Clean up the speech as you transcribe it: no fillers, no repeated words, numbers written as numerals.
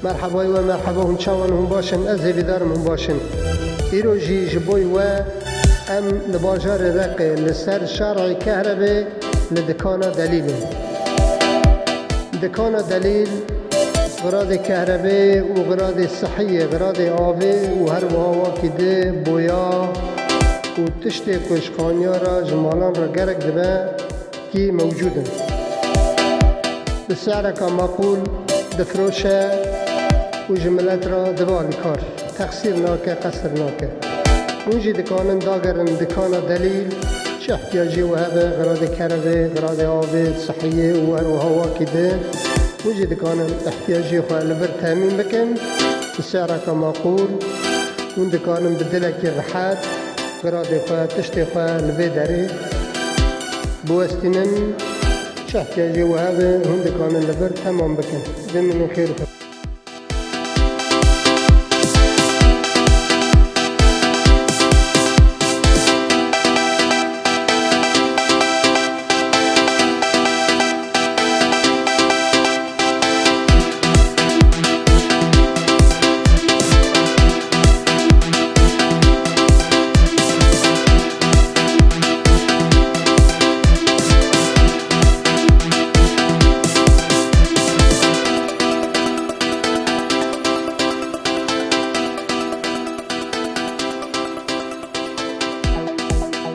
مرحبا و مرحبا هم چاوان هم باشن از هیویدارم هم باشن ایرو جی جبوی و ام لباجار رقی لسر شارع کهربه لدکانا دلیل دکانا دلیل غراض كهرباء وغراض صحية غراض آوي وهربها كده بويا وتشتي كشكانيارا جمالان را گرك دبا كي موجودن بسعر معقول دفروشة وجملات را دبا الكار تقصير ناكا قصر ناكا ونجي دكانن داگرن دكانا دليل چه احتياجي وهبه غراض كهرباء غراض آوي صحية وهربها كده وجي دكان احتياجي خواه لبر تامين بكن بسعرك معقول ون دكان بدلك الرحات غراضي خواه تشتي خواه لبي داري بوستنن شو احتياجي وهذا هون دكان لبر تمام بكن دمن خيركم